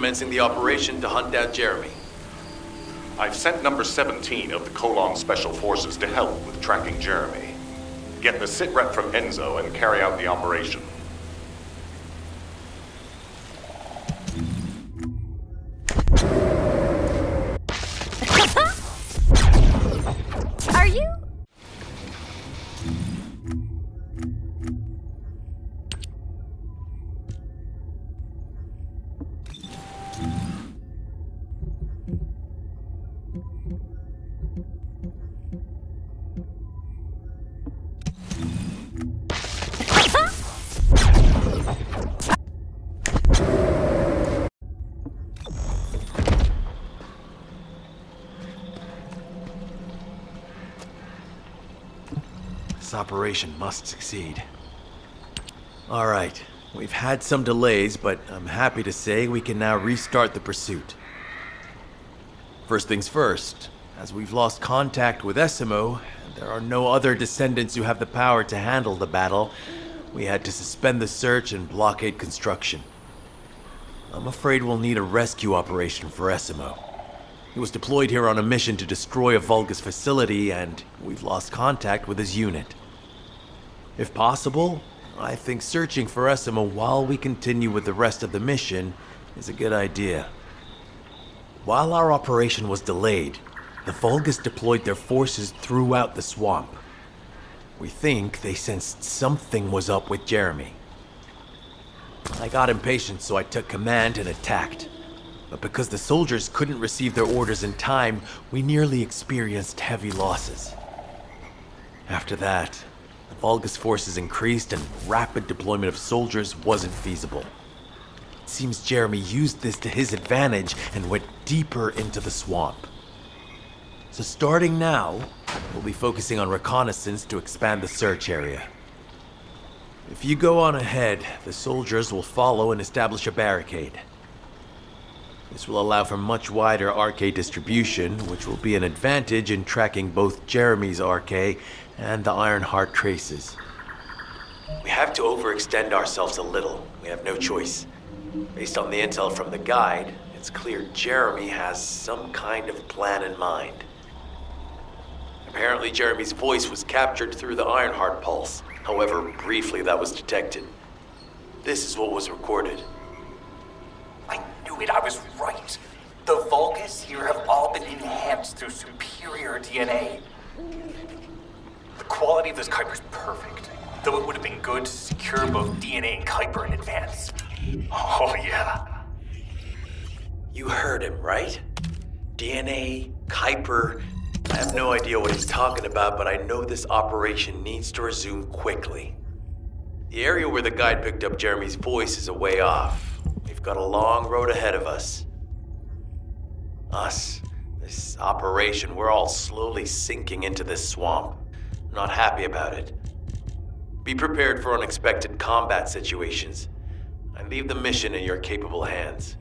commencing the operation to hunt down Jeremy. I've sent number 17 of the Colon Special Forces to help with tracking Jeremy. Get the sitrep from Enzo and carry out the operation. Are you? This operation must succeed. All right, we've had some delays, but I'm happy to say we can now restart the pursuit. First things first, as we've lost contact with Essimo, and there are no other descendants who have the power to handle the battle, we had to suspend the search and blockade construction. I'm afraid we'll need a rescue operation for Essimo. He was deployed here on a mission to destroy a Vulgus facility, and we've lost contact with his unit. If possible, I think searching for Essimo while we continue with the rest of the mission is a good idea. While our operation was delayed, the Vulgus deployed their forces throughout the swamp. We think they sensed something was up with Jeremy. I got impatient, so I took command and attacked. But because the soldiers couldn't receive their orders in time, we nearly experienced heavy losses. After that, the Vulgus forces increased and rapid deployment of soldiers wasn't feasible. It seems Jeremy used this to his advantage and went deeper into the swamp. So starting now, we'll be focusing on reconnaissance to expand the search area. If you go on ahead, the soldiers will follow and establish a barricade. This will allow for much wider RK distribution, which will be an advantage in tracking both Jeremy's RK and the Ironheart traces. We have to overextend ourselves a little. We have no choice. Based on the intel from the guide, it's clear Jeremy has some kind of plan in mind. Apparently Jeremy's voice was captured through the Ironheart pulse. However, briefly that was detected. This is what was recorded. I was right. The Vulgus here have all been enhanced through superior DNA. The quality of this Kuiper's perfect, though it would have been good to secure both DNA and Kuiper in advance. Oh yeah. You heard him, right? DNA, Kuiper. I have no idea what he's talking about, but I know this operation needs to resume quickly. The area where the guide picked up Jeremy's voice is a way off. We've got a long road ahead of us. This operation, we're all slowly sinking into this swamp. I'm not happy about it. Be prepared for unexpected combat situations. I leave the mission in your capable hands.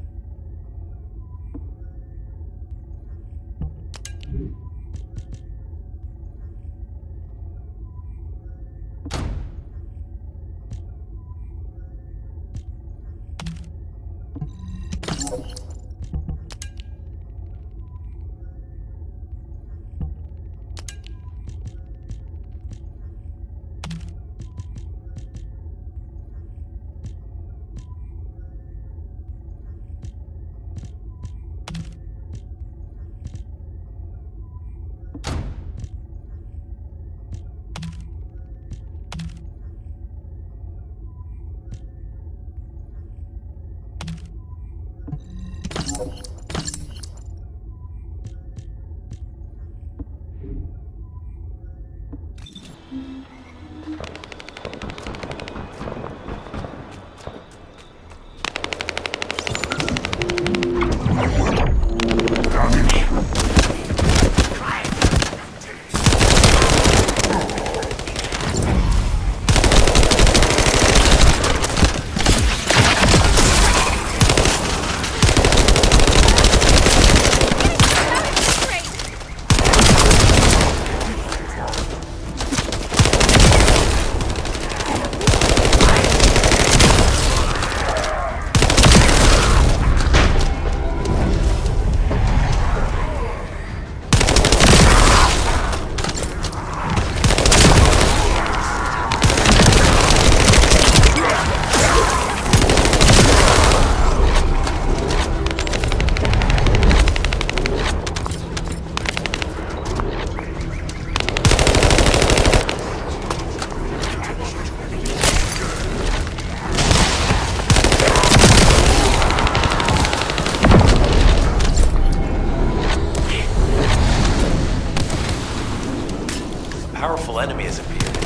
potential enemy has appeared.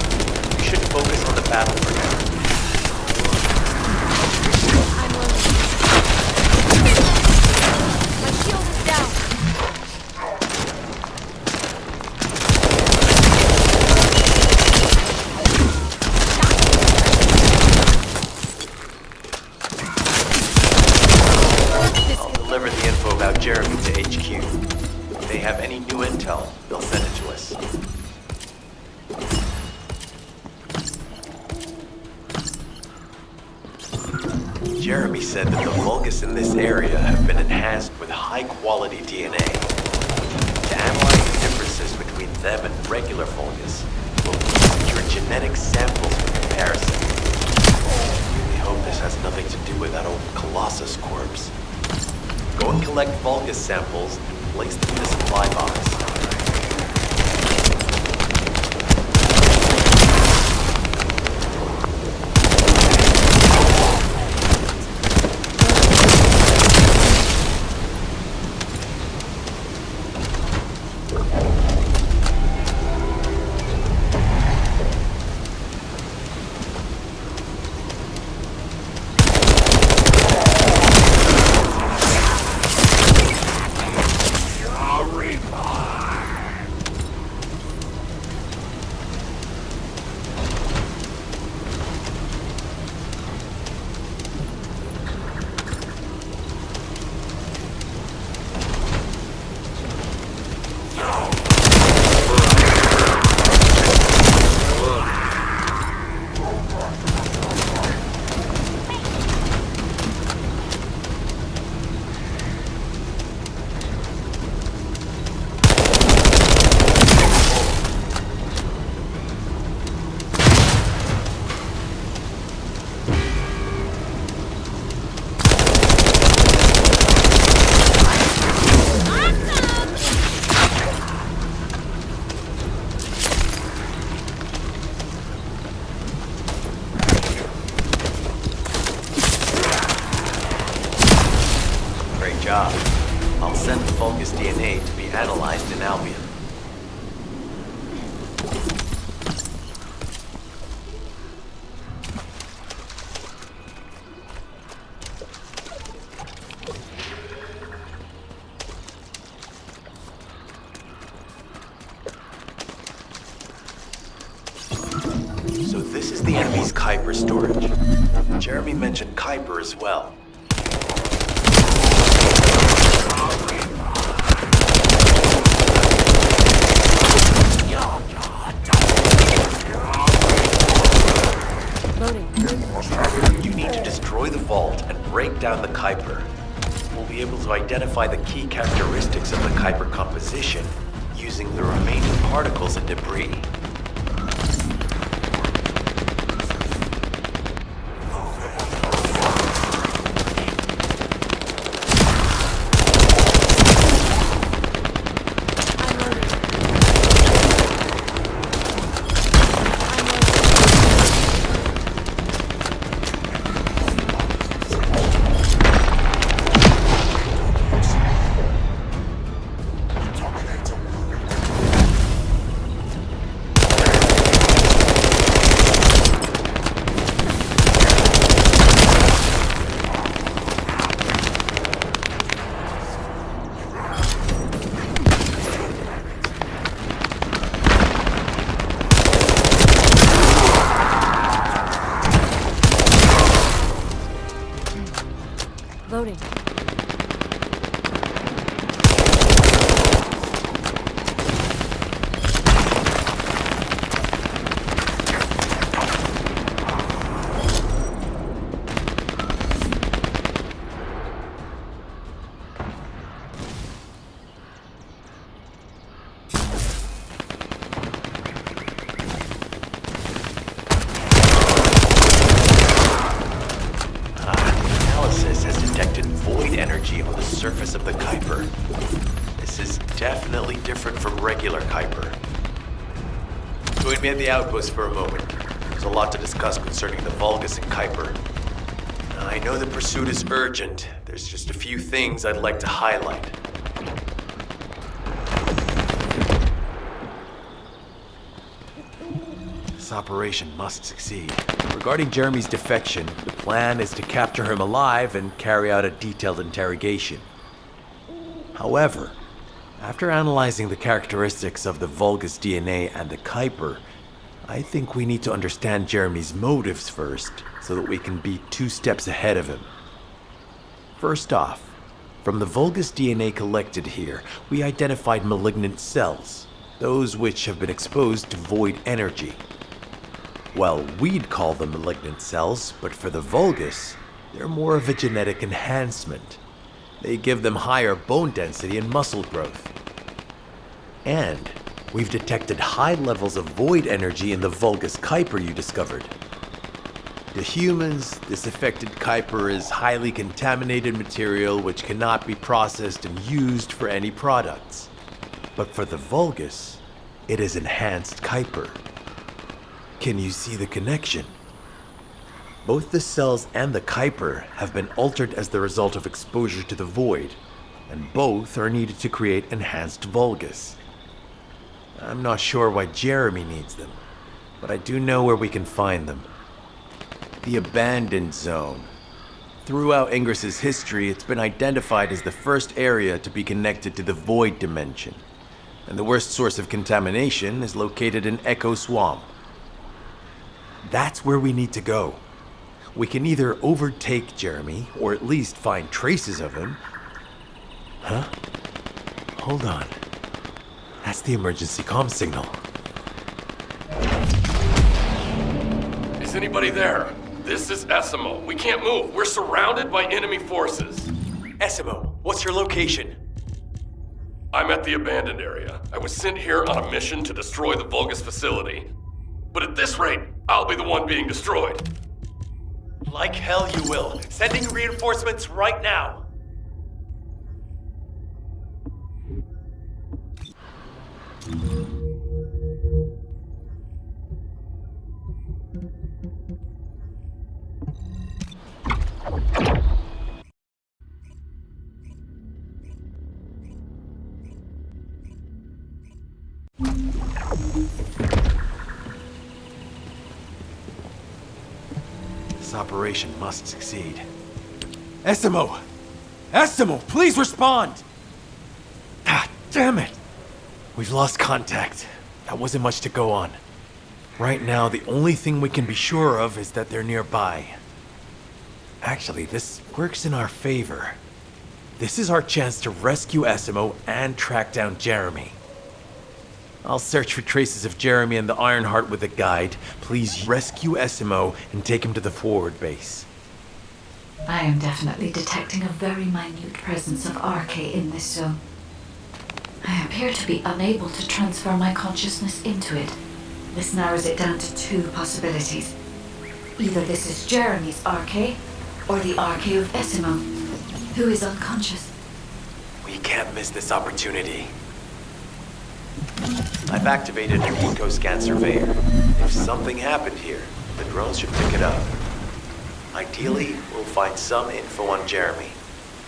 We should focus on the battle for now. I'm loaded. My shield is down. I'll deliver the info about Jeremy to HQ. If they have any new intel, they'll send it to us. Jeremy said that the Vulgus in this area have been enhanced with high-quality DNA. To analyze the differences between them and regular Vulgus, we'll secure genetic samples for comparison. I really hope this has nothing to do with that old Colossus corpse. Go and collect Vulgus samples and place them in the supply box. I'll send the Vulgus DNA to be analyzed in Albion. So this is the enemy's Kuiper storage. Jeremy mentioned Kuiper as well. You need to destroy the vault and break down the Kuiper. We'll be able to identify the key characteristics of the Kuiper composition using the remaining particles and debris. Loading. Energy on the surface of the Kuiper. This is definitely different from regular Kuiper. Join me at the outpost for a moment. There's a lot to discuss concerning the Vulgus and Kuiper. I know the pursuit is urgent. There's just a few things I'd like to highlight. This operation must succeed. Regarding Jeremy's defection, the plan is to capture him alive and carry out a detailed interrogation. However, after analyzing the characteristics of the Vulgus DNA and the Kuiper, I think we need to understand Jeremy's motives first, so that we can be 2 steps ahead of him. First off, from the Vulgus DNA collected here, we identified malignant cells, those which have been exposed to void energy. Well, we'd call them malignant cells, but for the Vulgus, they're more of a genetic enhancement. They give them higher bone density and muscle growth. And we've detected high levels of void energy in the Vulgus Kuiper you discovered. To humans, this affected Kuiper is highly contaminated material which cannot be processed and used for any products. But for the Vulgus, it is enhanced Kuiper. Can you see the connection? Both the cells and the Kuiper have been altered as the result of exposure to the void, and both are needed to create enhanced Vulgus. I'm not sure why Jeremy needs them, but I do know where we can find them. The Abandoned Zone. Throughout Ingris's history, it's been identified as the first area to be connected to the Void Dimension, and the worst source of contamination is located in Echo Swamp. That's where we need to go. We can either overtake Jeremy, or at least find traces of him. Huh? Hold on. That's the emergency comm signal. Is anybody there? This is Essimo. We can't move. We're surrounded by enemy forces. Essimo, what's your location? I'm at the abandoned area. I was sent here on a mission to destroy the Vulgus facility. But at this rate, I'll be the one being destroyed. Like hell you will. Sending reinforcements right now. This operation must succeed. Essimo! Essimo, please respond! Ah, damn it! We've lost contact. That wasn't much to go on. Right now, the only thing we can be sure of is that they're nearby. Actually, this works in our favor. This is our chance to rescue Essimo and track down Jeremy. I'll search for traces of Jeremy and the Ironheart with a guide. Please rescue Essimo and take him to the forward base. I am definitely detecting a very minute presence of RK in this zone. I appear to be unable to transfer my consciousness into it. This narrows it down to 2 possibilities. Either this is Jeremy's RK, or the RK of Essimo, who is unconscious. We can't miss this opportunity. I've activated an eco-scan surveyor. If something happened here, the drones should pick it up. Ideally, we'll find some info on Jeremy,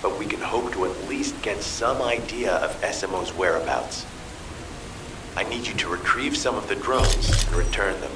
but we can hope to at least get some idea of Essimo's whereabouts. I need you to retrieve some of the drones and return them.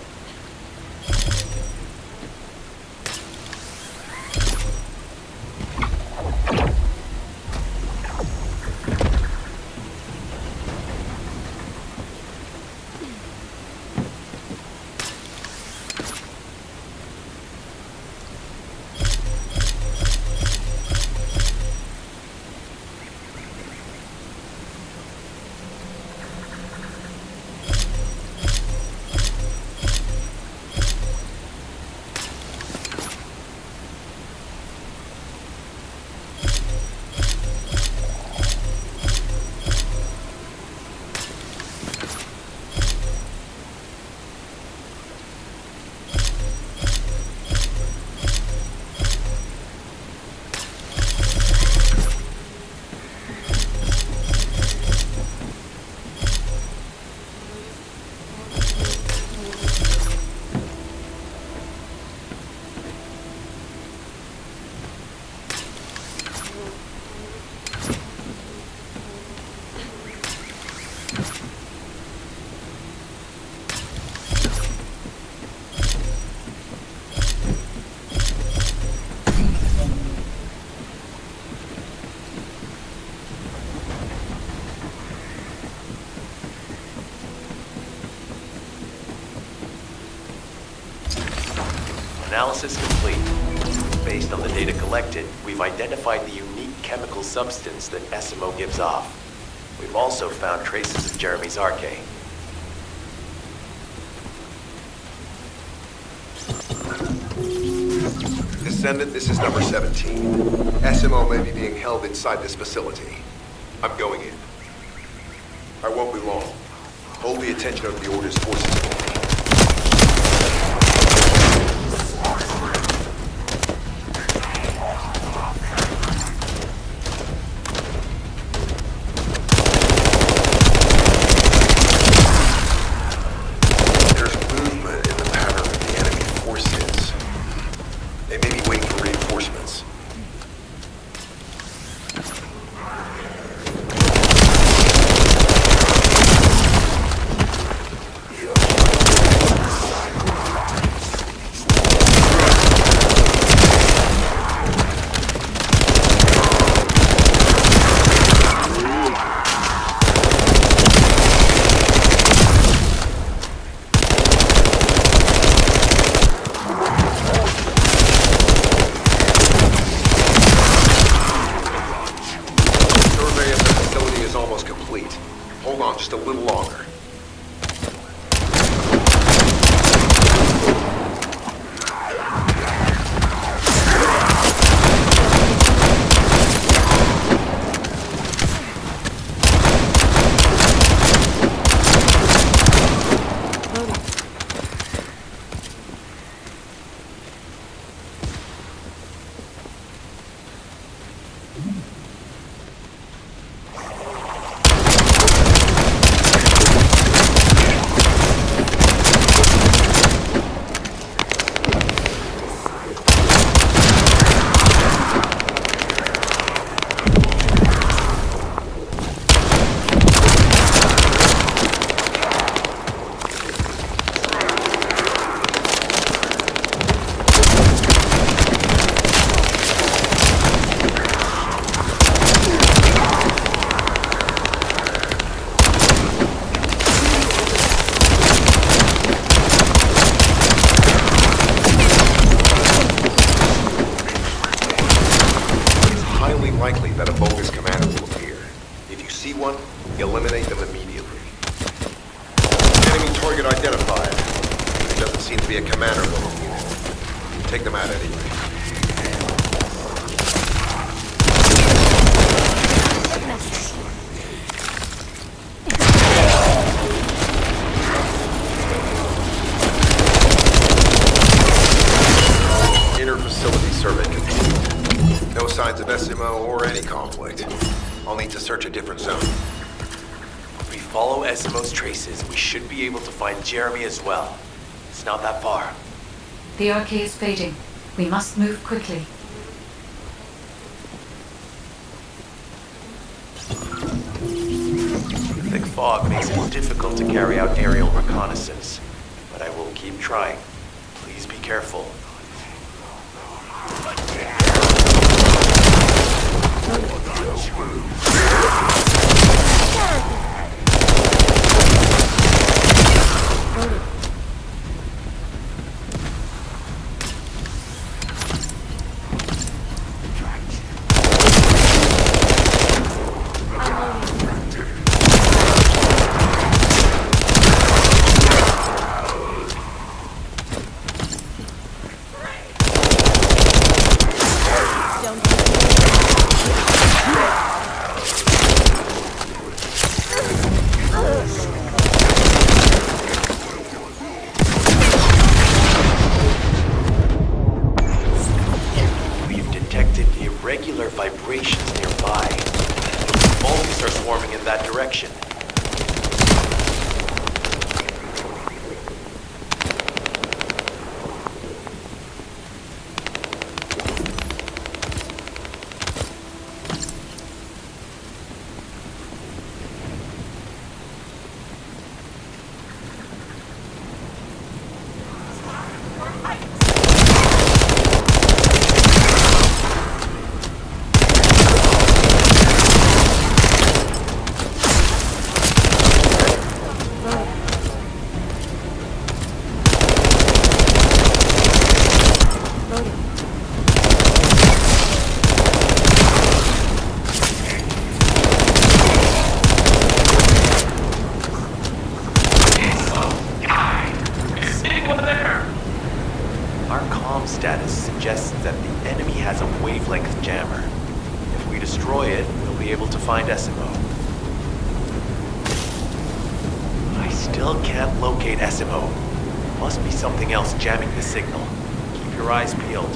Analysis complete. Based on the data collected, we've identified the unique chemical substance that SMO gives off. We've also found traces of Jeremy's arcane. Descendant, this is number 17. SMO may be being held inside this facility. I'm going in. I won't be long. Hold the attention of the Order's forces for me. There's movement in the pattern of the enemy forces. They may be waiting for reinforcements. Survey of the facility is almost complete. Hold on just a little longer. Highly likely that a bogus commander will appear. If you see one, eliminate them immediately. Enemy target identified. There doesn't seem to be a commander level unit. Take them out anyway. Inner facility survey complete. No signs of SMO or any conflict. I'll need to search a different zone. If we follow SMO's traces, we should be able to find Jeremy as well. It's not that far. The arcade is fading. We must move quickly. Thick fog makes it difficult to carry out aerial reconnaissance, but I will keep trying. Please be careful. We've detected irregular vibrations nearby. Vulcans are swarming in that direction. find SMO. I still can't locate SMO. Must be something else jamming the signal. Keep your eyes peeled.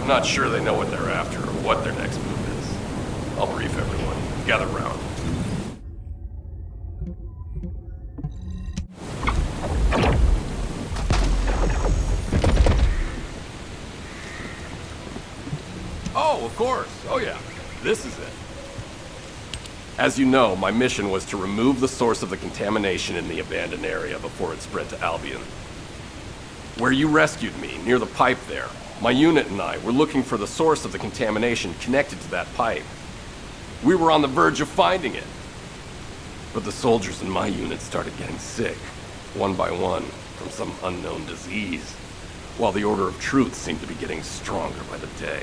I'm not sure they know what they're after or what their next move is. I'll brief everyone. Gather round. Oh, of course. Oh yeah. This is it. As you know, my mission was to remove the source of the contamination in the abandoned area before it spread to Albion. Where you rescued me, near the pipe there, my unit and I were looking for the source of the contamination connected to that pipe. We were on the verge of finding it. But the soldiers in my unit started getting sick, one by one, from some unknown disease, while the Order of Truth seemed to be getting stronger by the day.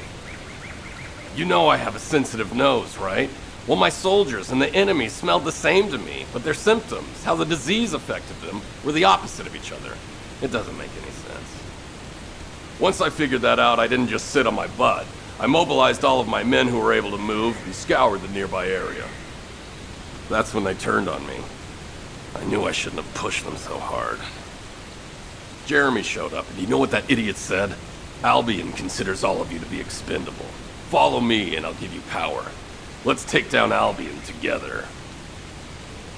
You know I have a sensitive nose, right? Well, my soldiers and the enemy smelled the same to me, but their symptoms, how the disease affected them, were the opposite of each other. It doesn't make any sense. Once I figured that out, I didn't just sit on my butt. I mobilized all of my men who were able to move and scoured the nearby area. That's when they turned on me. I knew I shouldn't have pushed them so hard. Jeremy showed up, and you know what that idiot said? Albion considers all of you to be expendable. Follow me, and I'll give you power. Let's take down Albion together.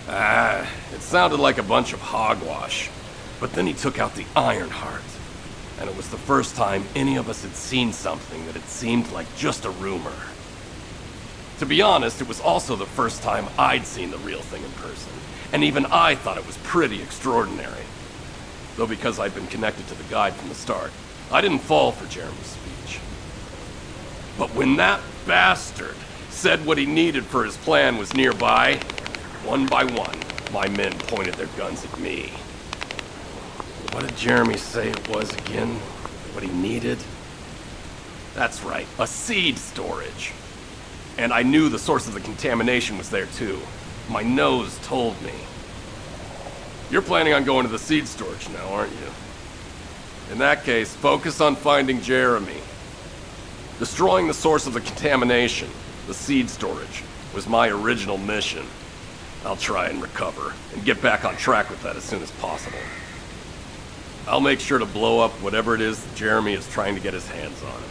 It sounded like a bunch of hogwash. But then he took out the Ironheart. And it was the first time any of us had seen something that had seemed like just a rumor. To be honest, it was also the first time I'd seen the real thing in person. And even I thought it was pretty extraordinary. Though because I'd been connected to the guide from the start, I didn't fall for Jeremy's speech. But when that bastard said what he needed for his plan was nearby, one by one, my men pointed their guns at me. What did Jeremy say it was again? What he needed? That's right, a seed storage. And I knew the source of the contamination was there too. My nose told me. You're planning on going to the seed storage now, aren't you? In that case, focus on finding Jeremy. Destroying the source of the contamination, the seed storage, was my original mission. I'll try and recover, and get back on track with that as soon as possible. I'll make sure to blow up whatever it is that Jeremy is trying to get his hands on.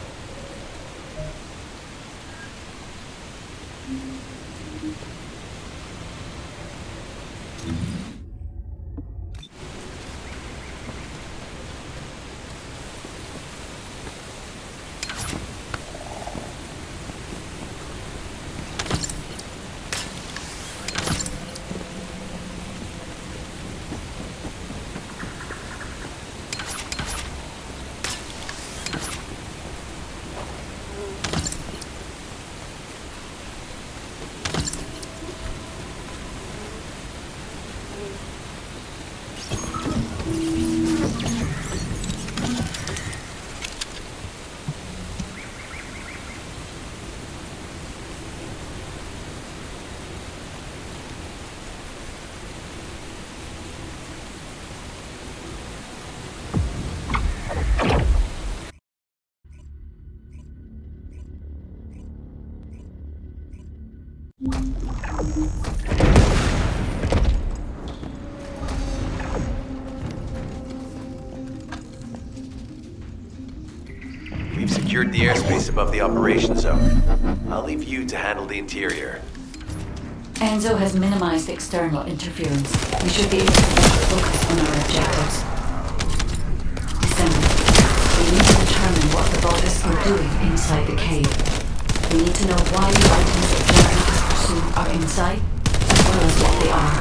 We've secured the airspace above the operation zone. I'll leave you to handle the interior. Enzo has minimized external interference. We should be able to focus on our objectives. Descendant, we need to determine what the Vulgus are doing inside the cave. We need to know why the items that Jeremy has pursued are inside, as well as what they are.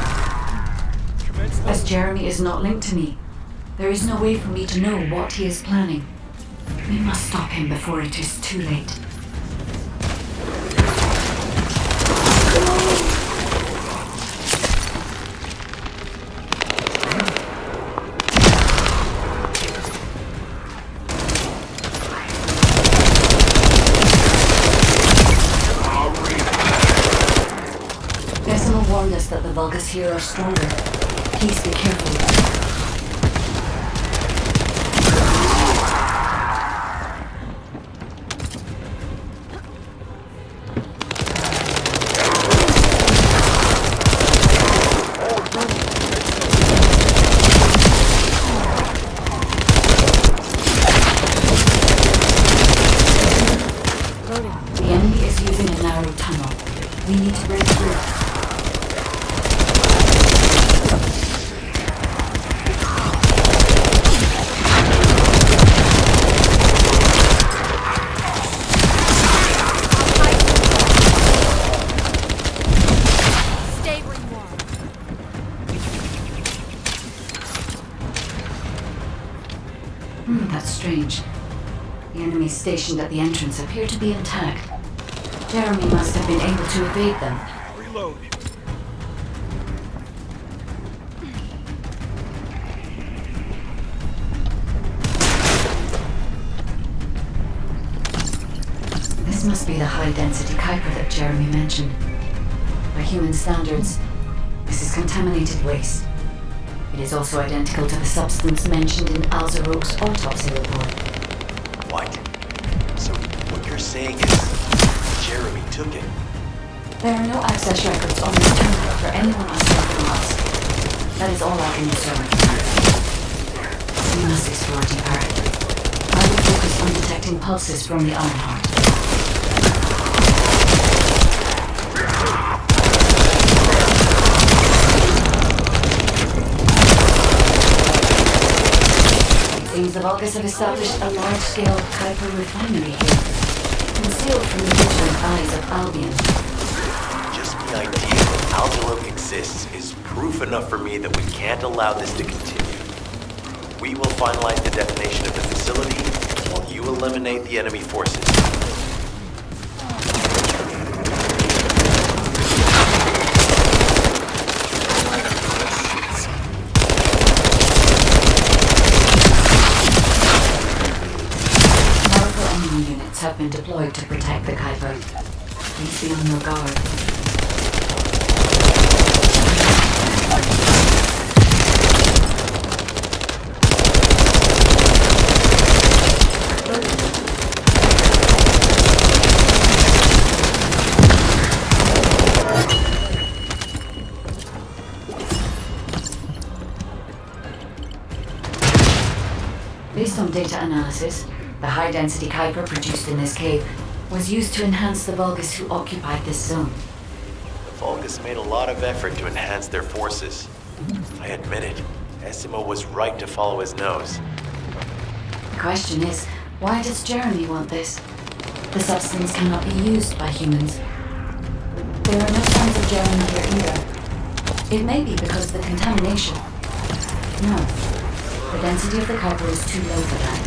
As Jeremy is not linked to me, there is no way for me to know what he is planning. We must stop him before it is too late. Decimal warned us that the Vulgus here are stronger. Please be careful. The enemy is using a narrow tunnel. We need to break through. Stay where you are. That's strange. The enemies stationed at the entrance appear to be intact. Jeremy must have been able to evade them. Reload. This This must be the high-density Kuiper that Jeremy mentioned. By human standards, this is contaminated waste. It is also identical to the substance mentioned in Alzaroke's autopsy report. What? So what you're saying is Jeremy took it? There are no access records on this terminal for anyone aside from us. That is all I can discern. We must explore deeper. I will focus on detecting pulses from the Ironheart. It seems the Vulgus have established a large-scale Kuiper refinery here, concealed from the vigilant eyes of Albion. Just the idea that Alzaroke exists is proof enough for me that we can't allow this to continue. We will finalize the detonation of the facility while you eliminate the enemy forces. Powerful enemy units have been deployed to protect the Kuiper. Please be on your guard. Based on data analysis, the high-density Kuiper produced in this cave was used to enhance the Vulgus who occupied this zone. The Vulgus made a lot of effort to enhance their forces. I admit it. Essimo was right to follow his nose. The question is, why does Jeremy want this? The substance cannot be used by humans. There are no signs of Jeremy here either. It may be because of the contamination. No, the density of the Kuiper is too low for that.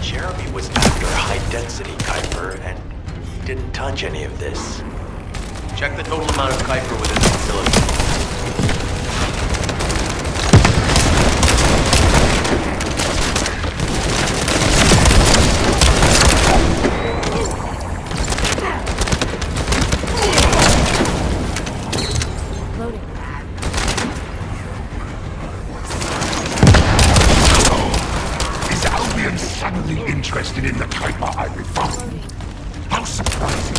Jeremy was after high-density Kuiper, and he didn't touch any of this. Check the total amount of Kuiper within the facility. Loading. Is Albion suddenly interested in the Kuiper I refound? How surprising.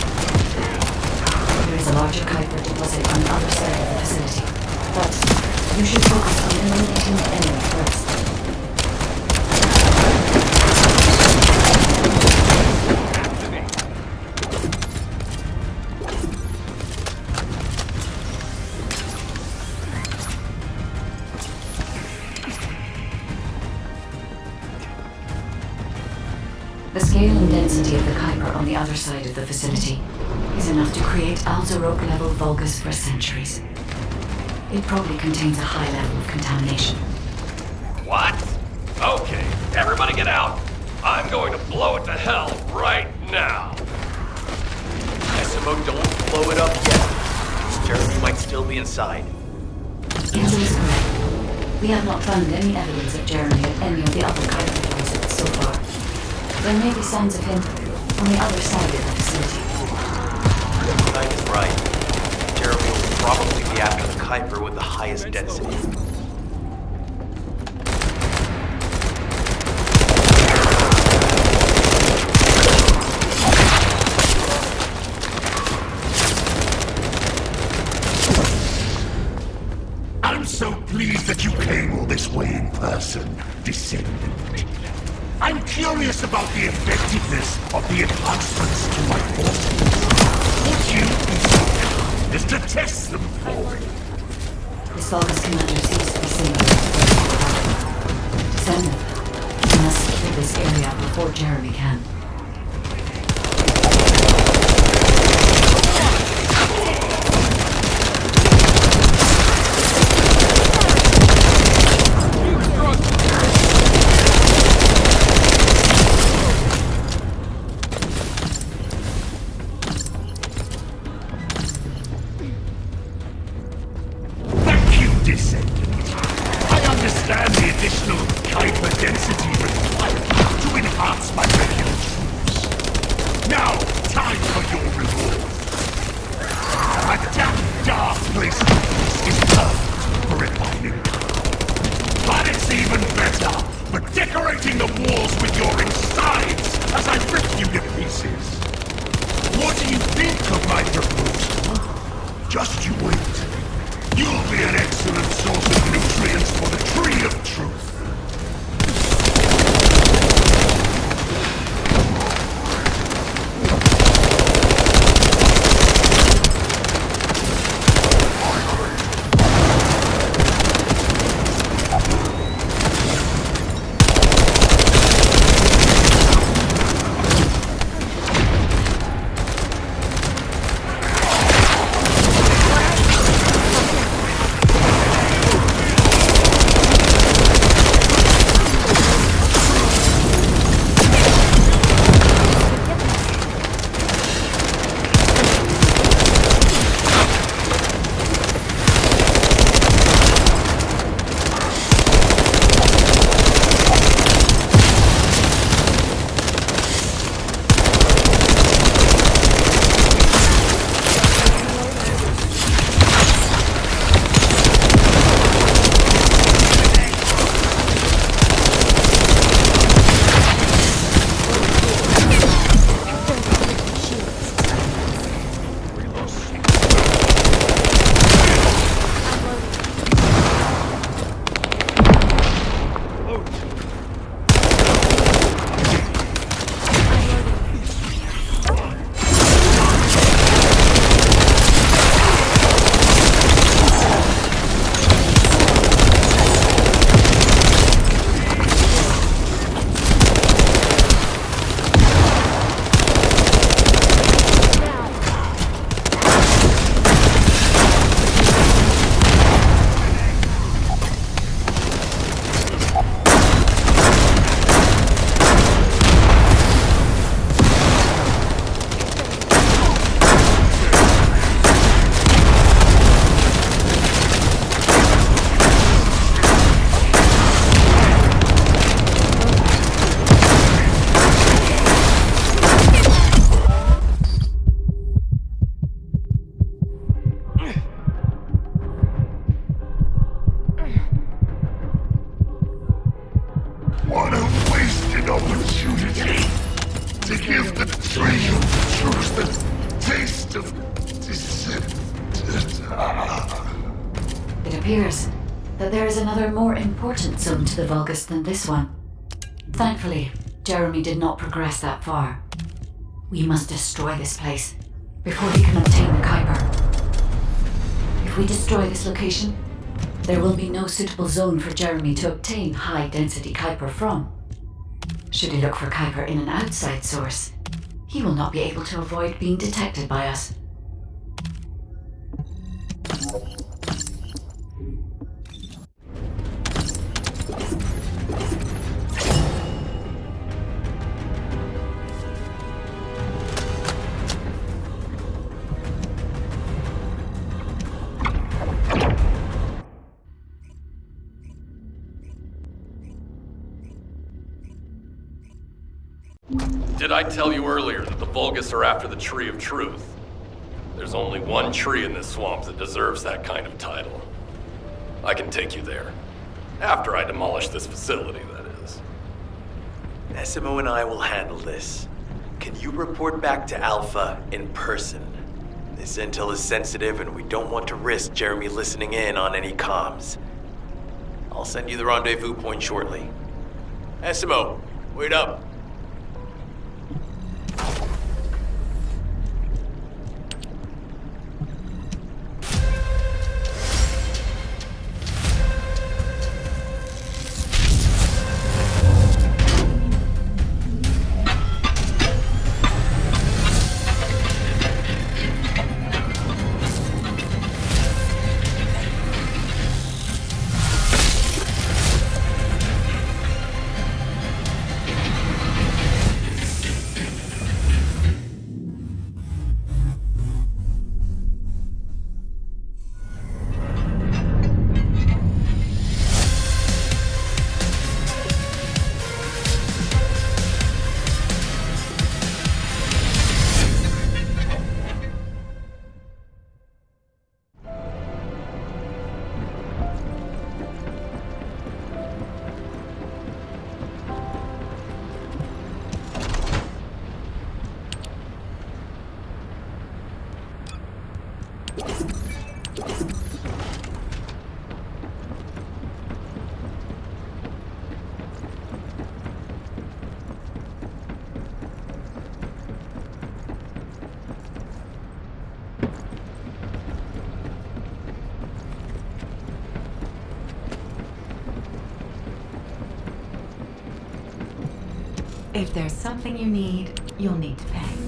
There is a larger Kuiper deposit on the other side of the facility. But you should focus on eliminating the enemy first. The scale and density of the Kuiper on the other side of the facility is enough to create Alzaroke-level Vulgus for centuries. It probably contains a high level of contamination. What? Okay, everybody get out. I'm going to blow it to hell right now. Essimo, don't blow it up yet. Jeremy might still be inside. Angel is correct. We have not found any evidence of Jeremy at any of the other Kuiper deposits so far. There may be signs of him on the other side of the facility. Knight is right. Jeremy will probably be after the Kuiper with the highest density. I'm so pleased that you came all this way in person, Descendant. I'm curious about the effectiveness of the enhancements to my forces. Would you be so kind as to test them for me? This Vulgus commander seems to be saying Descendant, we must secure this area before Jeremy can. Thank you, Descendant. I understand the additional Kuiper density required to enhance my regular troops. Now, time for your reward. A dark place is perfect for refining. But it's even better for decorating the walls with your insides as I rip you to pieces. What do you think of my proposal? Just you wait. You'll be an excellent source of nutrients for the Tree of Truth. What a wasted opportunity to give the Tree of Truth the taste of Descendant. It appears that there is another more important zone to the Vulgus than this one. Thankfully, Jeremy did not progress that far. We must destroy this place before he can obtain the Kuiper. If we destroy this location, there will be no suitable zone for Jeremy to obtain high-density Kuiper from. Should he look for Kuiper in an outside source, he will not be able to avoid being detected by us. Did I tell you earlier that the Vulgus are after the Tree of Truth? There's only one tree in this swamp that deserves that kind of title. I can take you there. After I demolish this facility, that is. Essimo and I will handle this. Can you report back to Alpha in person? This intel is sensitive and we don't want to risk Jeremy listening in on any comms. I'll send you the rendezvous point shortly. Essimo, wait up. If there's something you need, you'll need to pay.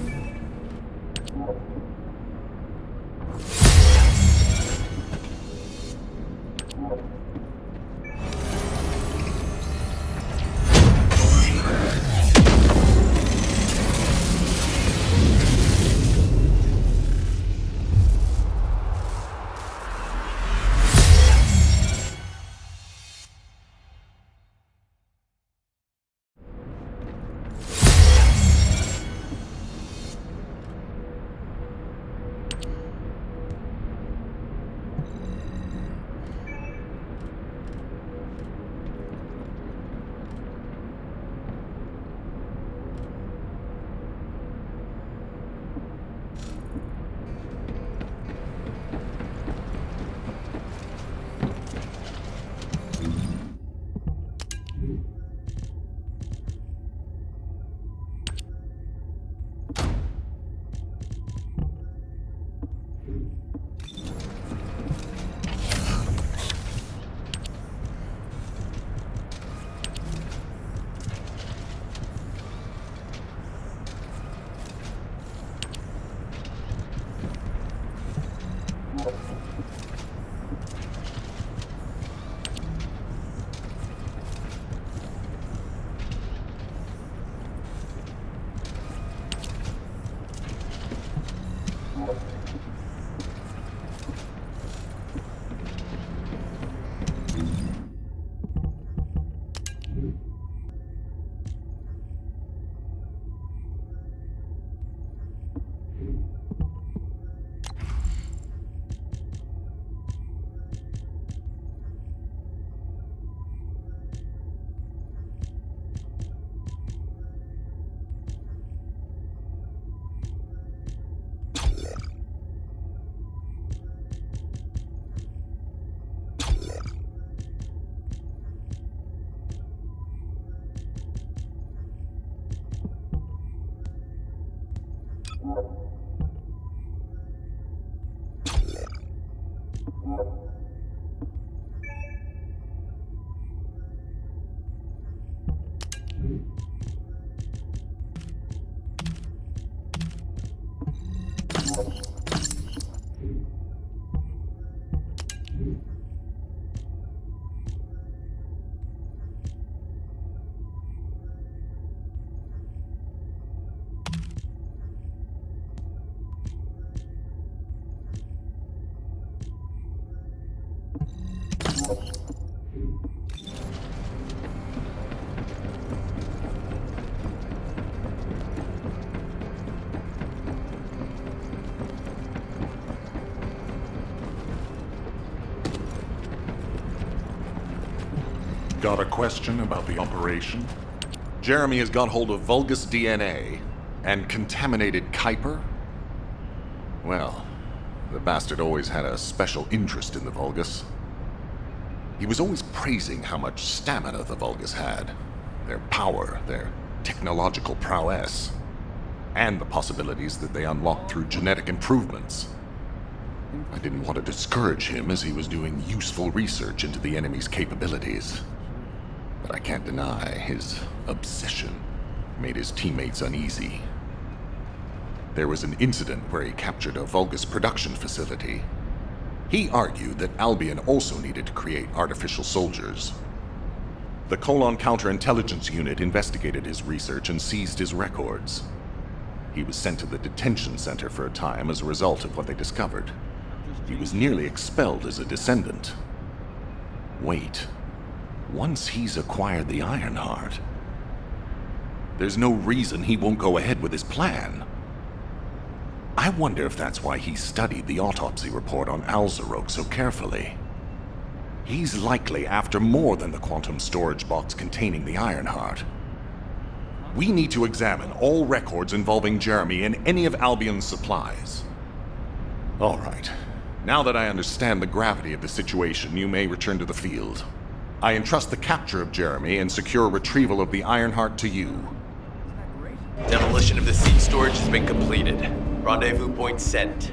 Got a question about the operation? Jeremy has got hold of Vulgus DNA and contaminated Kuiper? Well, the bastard always had a special interest in the Vulgus. He was always praising how much stamina the Vulgus had, their power, their technological prowess, and the possibilities that they unlocked through genetic improvements. I didn't want to discourage him as he was doing useful research into the enemy's capabilities. But I can't deny his obsession made his teammates uneasy. There was an incident where he captured a Vulgus production facility. He argued that Albion also needed to create artificial soldiers. The Colon Counterintelligence Unit investigated his research and seized his records. He was sent to the detention center for a time as a result of what they discovered. He was nearly expelled as a descendant. Wait. Once he's acquired the Ironheart, there's no reason he won't go ahead with his plan. I wonder if that's why he studied the autopsy report on Alzarok so carefully. He's likely after more than the quantum storage box containing the Ironheart. We need to examine all records involving Jeremy and any of Albion's supplies. All right. Now that I understand the gravity of the situation, you may return to the field. I entrust the capture of Jeremy and secure retrieval of the Ironheart to you. Demolition of the seed storage has been completed. Rendezvous point set.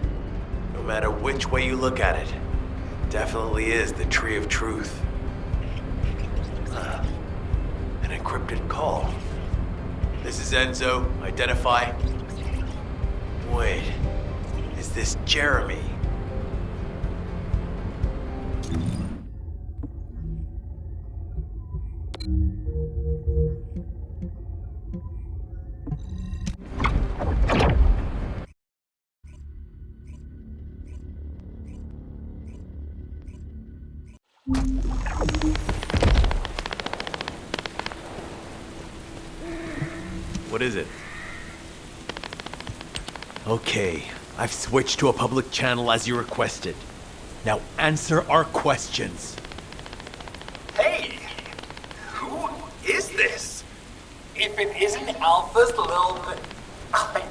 No matter which way you look at it, it definitely is the Tree of Truth. An encrypted call. This is Enzo. Identify. Wait, is this Jeremy? What is it? Okay, I've switched to a public channel as you requested. Now answer our questions. Hey! Who is this? If it isn't Alpha's little... I mean,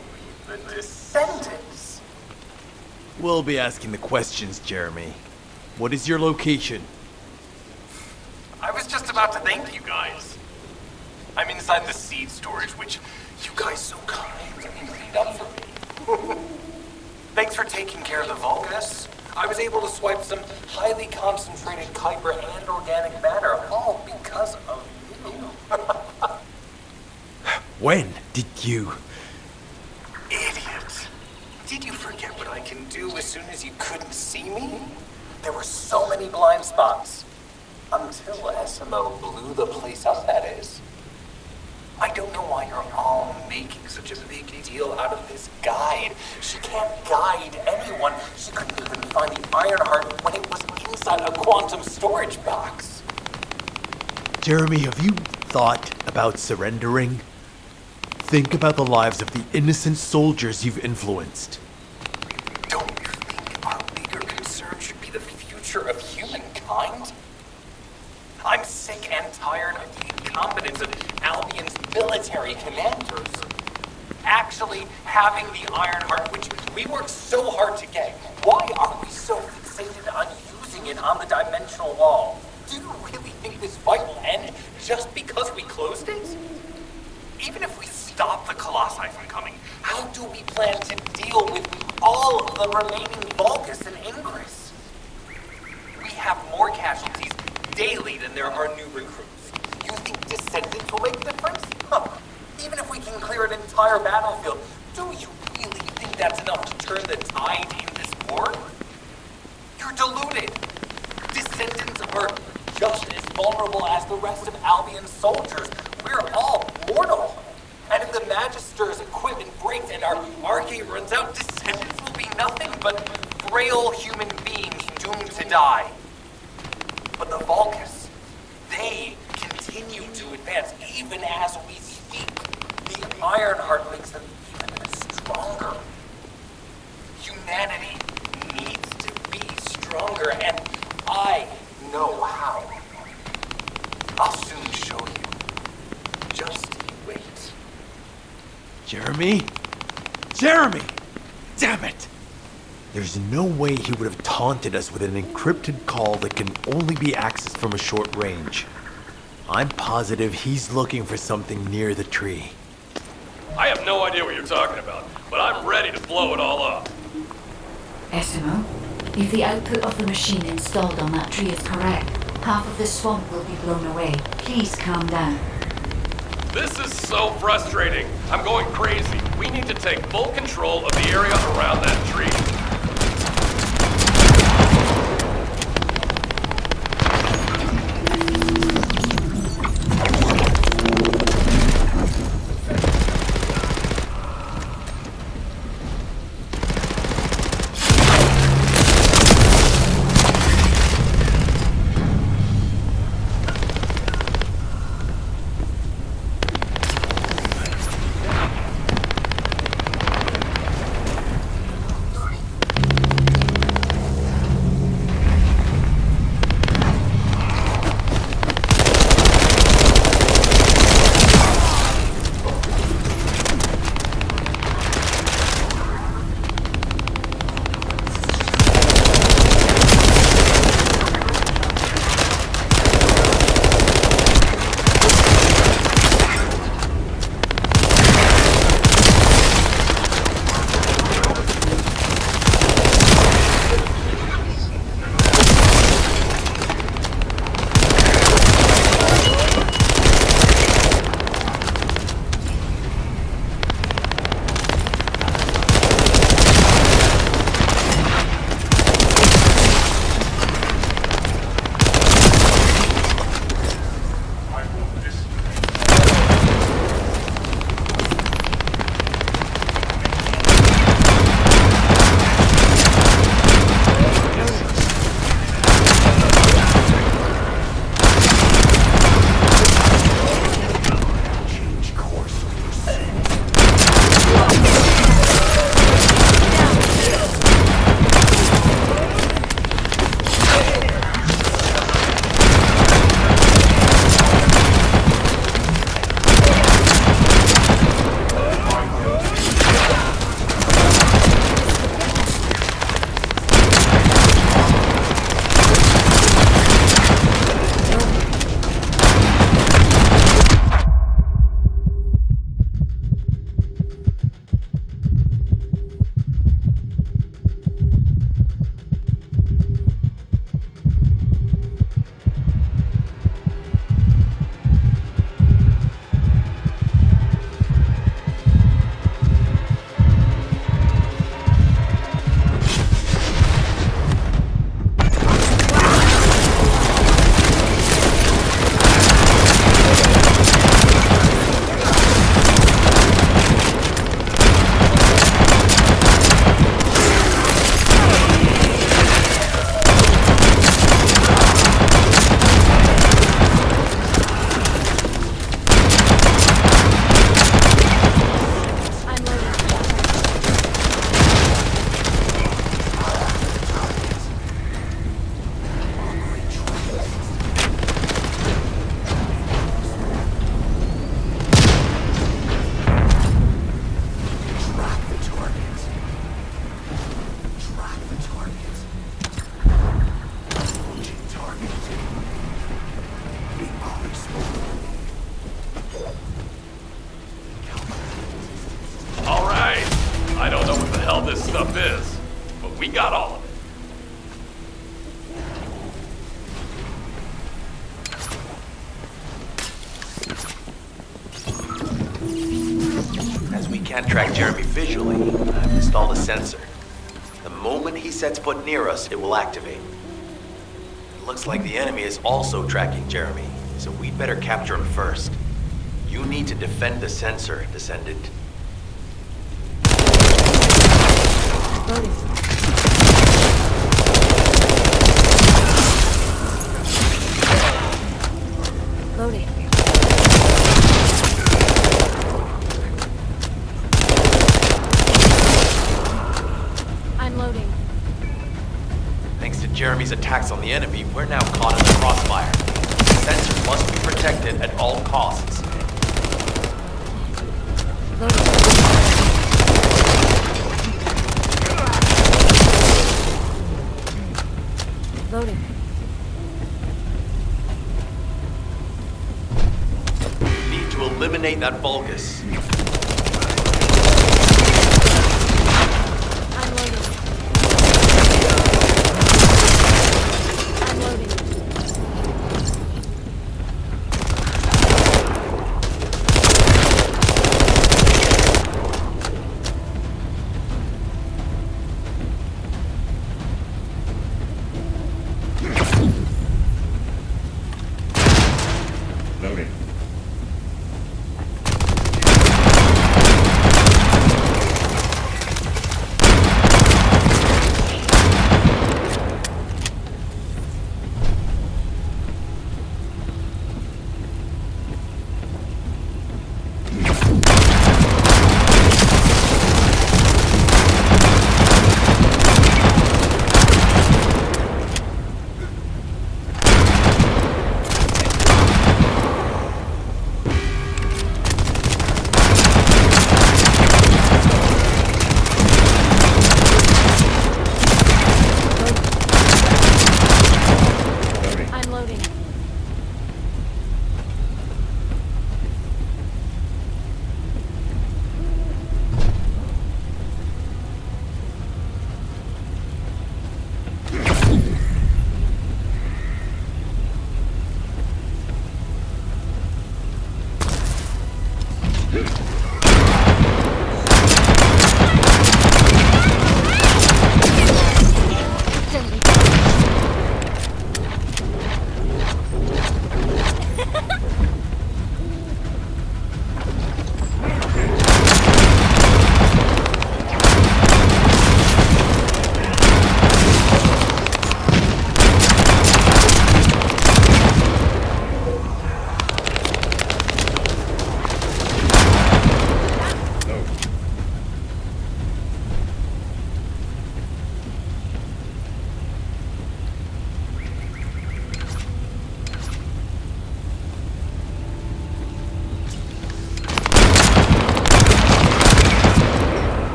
the Descendants. We'll be asking the questions, Jeremy. What is your location? I was just about to thank you guys. I'm inside the seed storage, which you guys so kindly cleaned up for me. Thanks for taking care of the Vulgus. I was able to swipe some highly concentrated Kuiper and organic matter, all because of you. When did you... Idiot. Did you forget what I can do as soon as you couldn't see me? There were so many blind spots. Until SMO blew the place up, that is. I don't know why you're all making such a big deal out of this guide. She can't guide anyone. She couldn't even find the Ironheart when it was inside a quantum storage box. Jeremy, have you thought about surrendering? Think about the lives of the innocent soldiers you've influenced. Don't you think our bigger concern should be the future of humankind? I'm sick and tired of the incompetence of Albion's military commanders. Actually having the Ironheart, which we worked so hard to get, why are we so fixated on using it on the dimensional wall? Do you really think this fight will end just because we closed it? Even if we stop the Colossi from coming, how do we plan to deal with all of the remaining Vulgus and Ingress? We have more casualties daily than there are new recruits. You think Descendants will make a difference? Huh. Even if we can clear an entire battlefield, do you really think that's enough to turn the tide in this war? You're deluded. Descendants are just as vulnerable as the rest of Albion's soldiers. We're all mortal. And if the Magister's equipment breaks and our Arche runs out, Descendants will be nothing but frail human beings doomed to die. But the Vulgus, they continue to advance even as we speak. The Ironheart makes them even stronger. Humanity needs to be stronger, and I know how. I'll soon show you. Just wait. Jeremy? Jeremy! Damn it! There's no way he would have taunted us with an encrypted call that can only be accessed from a short range. I'm positive he's looking for something near the tree. I have no idea what you're talking about, but I'm ready to blow it all up. SMO, if the output of the machine installed on that tree is correct, half of the swamp will be blown away. Please calm down. This is so frustrating. I'm going crazy. We need to take full control of the area around that tree. can't track Jeremy visually, I've installed a sensor. The moment he sets foot near us, it will activate. It looks like the enemy is also tracking Jeremy, so we'd better capture him first. You need to defend the sensor, Descendant. Loading. I'm loading. Thanks to Jeremy's attacks on the enemy, we're now caught in the crossfire. The sensor must be protected at all costs. Loading. Need to eliminate that Vulgus. I'm loading. I'm loading. Loading. I'm loading.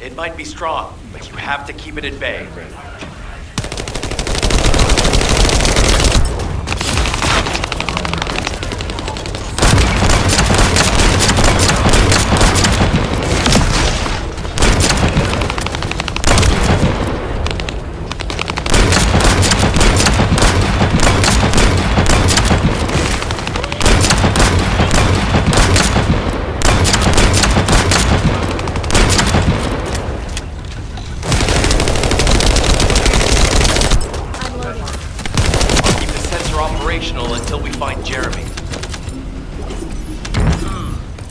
It might be strong, but you have to keep it at bay. I'm loading. Keep the sensor operational until we find Jeremy.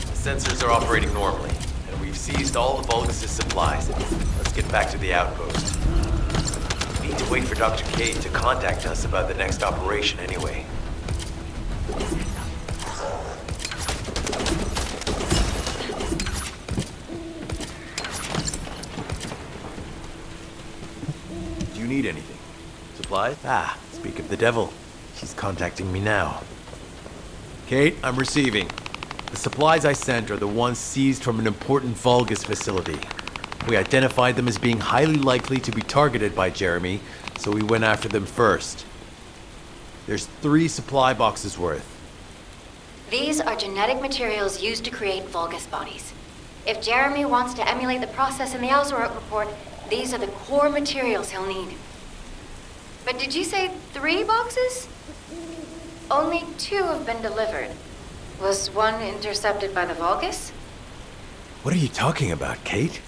The sensors are operating normally, and we've seized all the Vulgus' supplies. Let's get back to the outpost. We need to wait for Dr. Cade to contact us about the next operation anyway. You supplies. Ah, speak of the devil. She's contacting me now. Kate, I'm receiving. The supplies I sent are the ones seized from an important Vulgus facility. We identified them as being highly likely to be targeted by Jeremy, so we went after them first. There's 3 supply boxes worth. These are genetic materials used to create Vulgus bodies. If Jeremy wants to emulate the process in the Auswarok report, these are the core materials he'll need. But did you say 3 boxes? Only 2 have been delivered. Was one intercepted by the Vulgus? What are you talking about, Kate?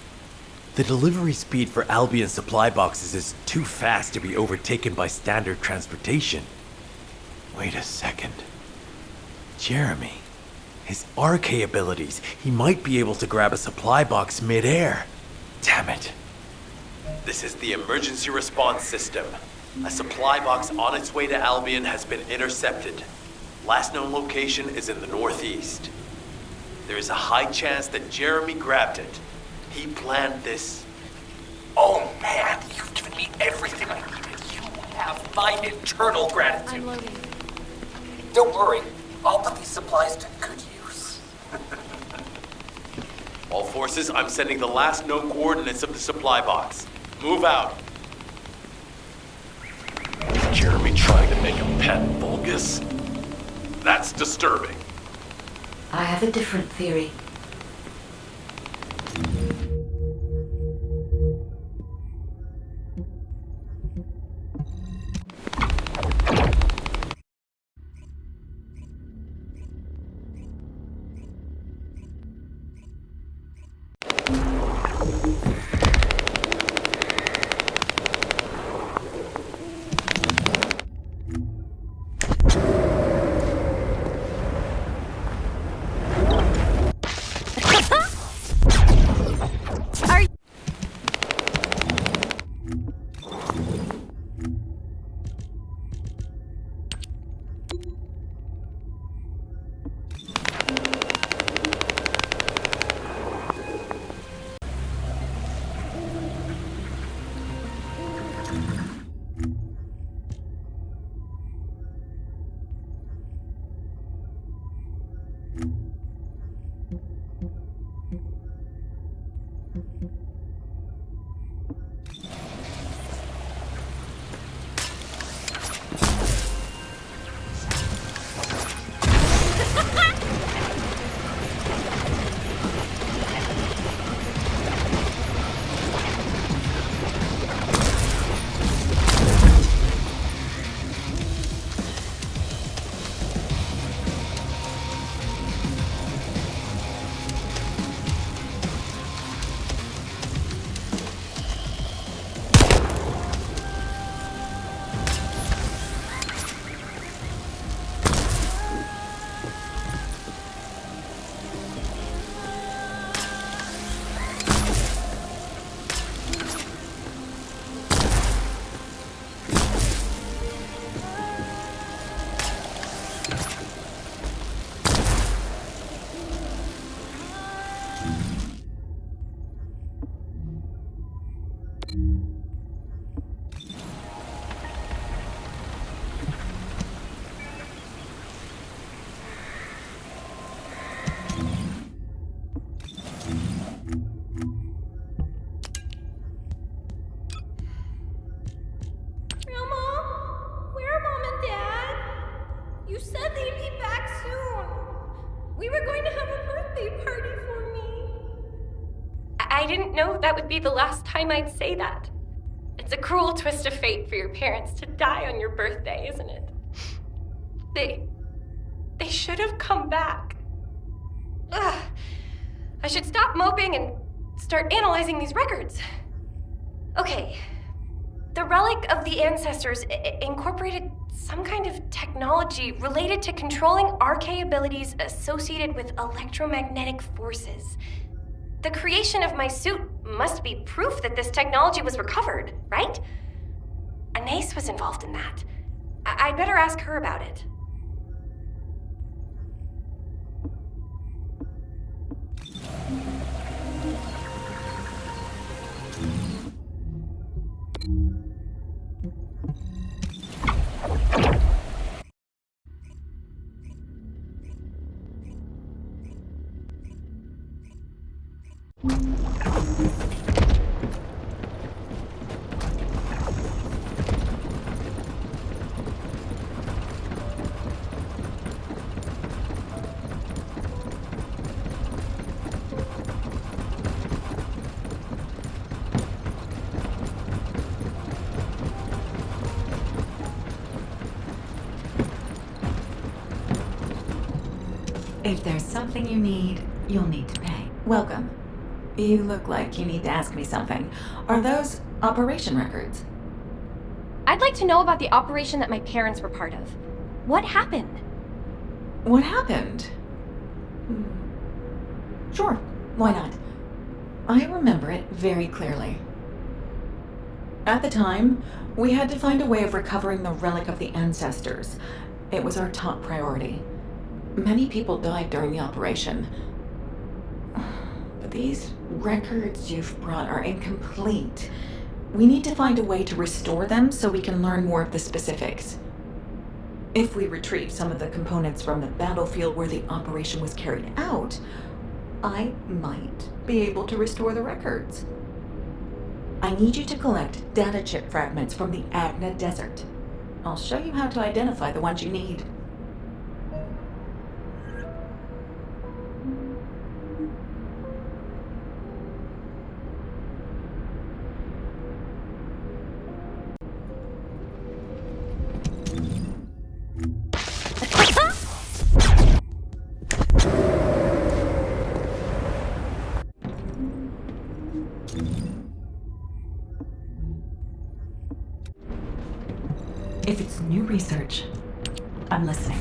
The delivery speed for Albion supply boxes is too fast to be overtaken by standard transportation. Wait a second. Jeremy. His RK abilities. He might be able to grab a supply box mid-air. Damn it. This is the emergency response system. A supply box on its way to Albion has been intercepted. Last known location is in the northeast. There is a high chance that Jeremy grabbed it. He planned this. Oh man, you've given me everything I needed. You have my eternal gratitude. I'm loading. Don't worry, I'll put these supplies to good use. All forces, I'm sending the last known coordinates of the supply box. Move out. Is Jeremy trying to make a pet Vulgus? That's disturbing. I have a different theory. I didn't know that would be the last time I'd say that. It's a cruel twist of fate for your parents to die on your birthday, isn't it? They should have come back. Ugh. I should stop moping and start analyzing these records. Okay. The relic of the ancestors incorporated some kind of technology related to controlling RK abilities associated with electromagnetic forces. The creation of my suit must be proof that this technology was recovered, right? Anais was involved in that. I'd better ask her about it. If there's something you need, you'll need to pay. Welcome. You look like you need to ask me something. Are those operation records? I'd like to know about the operation that my parents were part of. What happened? What happened? Sure, why not? I remember it very clearly. At the time, we had to find a way of recovering the relic of the ancestors. It was our top priority. Many people died during the operation. But these records you've brought are incomplete. We need to find a way to restore them so we can learn more of the specifics. If we retrieve some of the components from the battlefield where the operation was carried out, I might be able to restore the records. I need you to collect data chip fragments from the Agna Desert. I'll show you how to identify the ones you need. If it's new research, I'm listening.